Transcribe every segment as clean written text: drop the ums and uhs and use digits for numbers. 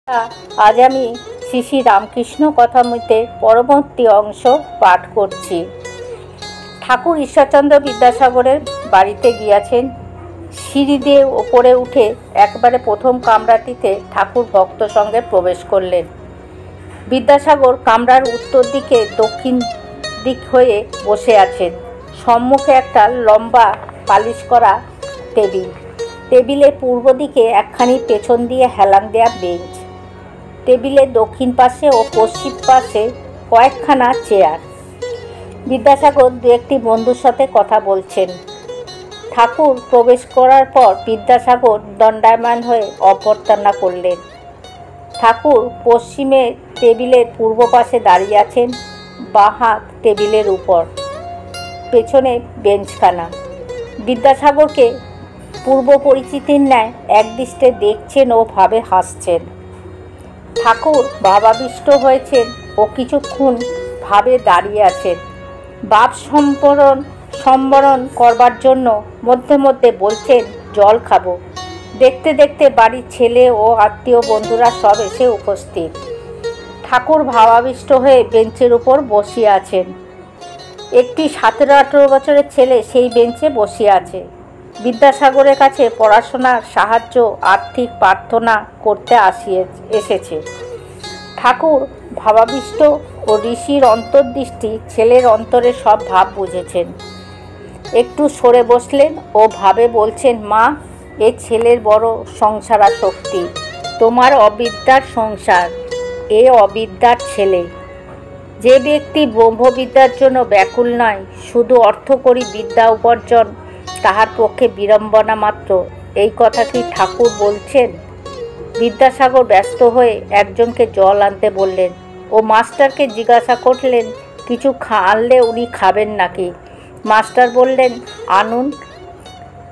আজ আমি শ্রী শ্রী রামকৃষ্ণ কথামৃতের পরবর্তী অংশ পাঠ করছি। ঠাকুর ঈশ্বরচন্দ্র বিদ্যাসাগরের বাড়িতে গিয়েছেন। সিঁড়ি দিয়ে ওপরে উঠে একবারে প্রথম কামরাটিতে ঠাকুর ভক্ত সঙ্গে প্রবেশ করলেন। বিদ্যাসাগর কামরার উত্তর দিকে দক্ষিণ দিক হয়ে বসে আছেন। সম্মুখে একটা লম্বা পালিশ করা টেবিল, টেবিলের পূর্ব দিকে একখানি পেছন দিয়ে হেলান দেয়া বেঞ্চ, টেবিলের দক্ষিণ পাশে ও পশ্চিম পাশে কয়েকখানা চেয়ার। বিদ্যাসাগর দু একটি বন্ধুর সাথে কথা বলছেন। ঠাকুর প্রবেশ করার পর বিদ্যাসাগর দণ্ডায়মান হয়ে অভ্যর্থনা করলেন। ঠাকুর পশ্চিমে টেবিলের পূর্ব পাশে দাঁড়িয়ে আছেন, বাঁ হাত টেবিলের উপর, পেছনে বেঞ্চখানা। বিদ্যাসাগরকে পূর্ব পরিচিতির ন্যায় একদৃষ্টে দেখছেন ও ভাবে হাসছেন। ঠাকুর ভাবাবিষ্ট হয়েছেন ও কিছুক্ষণ ভাবে দাঁড়িয়ে আছেন। ভাব সম্বরণ করবার জন্য মধ্যে মধ্যে বলছেন, জল খাবো। দেখতে দেখতে বাড়ির ছেলে ও আত্মীয় বন্ধুরা সব এসে উপস্থিত। ঠাকুর ভাবাবিষ্ট হয়ে বেঞ্চের উপর বসিয়ে আছেন। একটি 17-18 বছরের ছেলে সেই বেঞ্চে বসিয়ে আছে। বিদ্যাসাগরের কাছে পড়াশোনার সাহায্য আর্থিক প্রার্থনা করতে এসেছে। ঠাকুর ভাবাবিষ্ট ও ঋষির অন্তর্দৃষ্টি ছেলের অন্তরে সব ভাব বুঝেছেন। একটু সরে বসলেন ও ভাবে বলছেন, মা, এ ছেলের বড় সংসারাসক্তি। তোমার অবিদ্যার সংসার, এ অবিদ্যার ছেলে। যে ব্যক্তি ব্রহ্মবিদ্যার জন্য ব্যাকুল নয়, শুধু অর্থকরী বিদ্যা উপার্জন তাহার পক্ষে বিড়ম্বনা মাত্র। এই কথা কি ঠাকুর বলছেন? বিদ্যাসাগর ব্যস্ত হয়ে একজনকে জল আনতে বললেন ও মাস্টারকে জিজ্ঞাসা করলেন কিছু আনলে উনি খাবেন নাকি। মাস্টার বললেন, আনুন।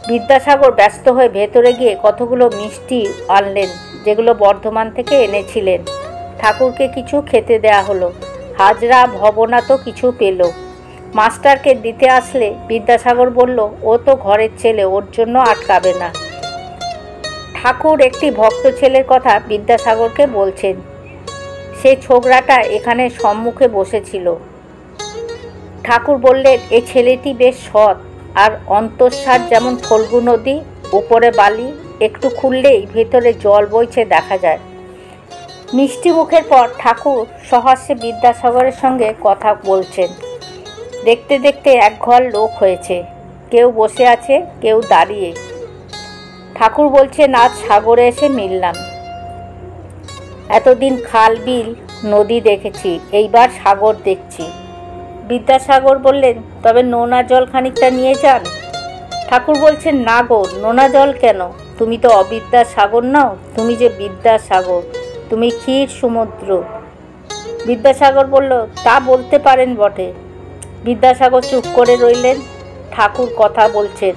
বিদ্যাসাগর ব্যস্ত হয়ে ভেতরে গিয়ে কতগুলো মিষ্টি আনলেন, যেগুলো বর্ধমান থেকে এনেছিলেন। ঠাকুরকে কিছু খেতে দেয়া হলো। হাজরা ভবনা তো কিছু পেল। মাস্টারকে দিতে আসলে বিদ্যাসাগর বলল, ও তো ঘরের ছেলে, ওর জন্য আটকাবে না। ঠাকুর একটি ভক্ত ছেলের কথা বিদ্যাসাগরকে বলছেন। সেই ছোকরাটা এখানে সম্মুখে বসেছিল। ঠাকুর বললেন, এই ছেলেটি বেশ সৎ, আর অন্তঃসার যেমন ফল্গু নদী, উপরে বালি, একটু খুললেই ভেতরে জল বইছে দেখা যায়। মিষ্টি মুখের পর ঠাকুর সহাস্যে বিদ্যাসাগরের সঙ্গে কথা বলছেন। দেখতে দেখতে একঘর লোক হয়েছে, কেউ বসে আছে, কেউ দাঁড়িয়ে। ঠাকুর বলছেন, আজ সাগরে এসে মিললাম। এতদিন খাল বিল নদী দেখেছি, এইবার সাগর দেখছি। বিদ্যাসাগর বললেন, তবে নোনা জল খানিকটা নিয়ে যান। ঠাকুর বলছেন, না গো, নোনা জল কেন? তুমি তো অবিদ্যার সাগর নও, তুমি যে বিদ্যার সাগর, তুমি ক্ষীর সমুদ্র। বিদ্যাসাগর বলল, তা বলতে পারেন বটে। বিদ্যাসাগর চুপ করে রইলেন। ঠাকুর কথা বলছেন,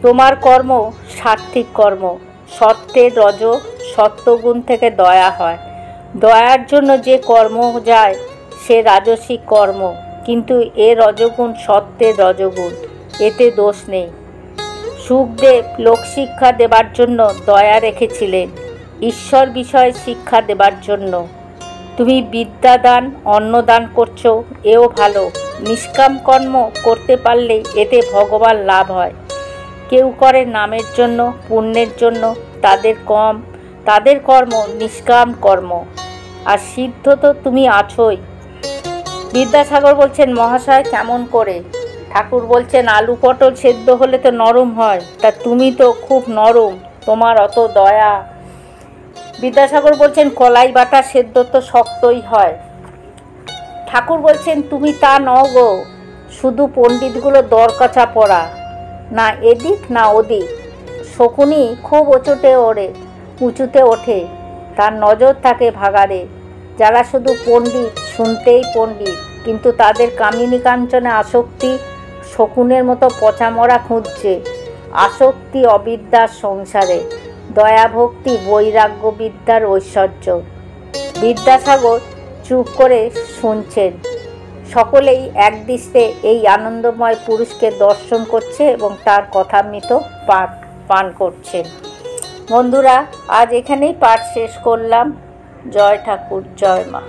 তোমার কর্ম সাত্ত্বিক কর্ম। সত্যের রজ, সত্যগুণ থেকে দয়া হয়। দয়ার জন্য যে কর্ম যায় সে রাজসিক কর্ম, কিন্তু এ রজগুণ সত্যের রজগুণ, এতে দোষ নেই। সুখদেব লোকশিক্ষা দেবার জন্য দয়া রেখেছিলেন, ঈশ্বর বিষয়ে শিক্ষা দেবার জন্য। তুমি বিদ্যাদান, অন্নদান করছো, এও ভালো। নিষ্কাম কর্ম করতে পারলে এতে ভগবান লাভ হয়। কেউ করে নামের জন্য, পুণ্যের জন্য, তাদের কর্ম নিষ্কাম কর্ম, আর সিদ্ধ তো তুমি আছোই। বিদ্যাসাগর বলছেন, মহাশয় কেমন করে? ঠাকুর বলছেন, আলু পটল সেদ্ধ হলে তো নরম হয়, তা তুমি তো খুব নরম, তোমার অত দয়া। বিদ্যাসাগর বলছেন, কলাই বাটা সেদ্ধ তো শক্তই হয়। ঠাকুর বলছেন, তুমি তা নও গো, শুধু পণ্ডিতগুলো দরকাচা পড়া, না এদিক না ওদিক। শকুনি খুব উঁচুতে ওঠে, তার নজর থাকে ভাগাড়ে। যারা শুধু পণ্ডিত, শুনতেই পণ্ডিত, কিন্তু তাদের কামিনী কাঞ্চনে আসক্তি শকুনের মতো পচামরা খুঁজছে। আসক্তি অবিদ্যার সংসারে, দয়া ভক্তি বৈরাগ্য বিদ্যার ঐশ্বর্য। বিদ্যাসাগর চুপ করে শুনছেন। সকলেই একদৃষ্টে এই আনন্দময় পুরুষকে দর্শন করছে এবং তার কথামৃত পান করছেন। বন্ধুরা, আজ এখানেই পাঠ শেষ করলাম। জয় ঠাকুর, জয় মা।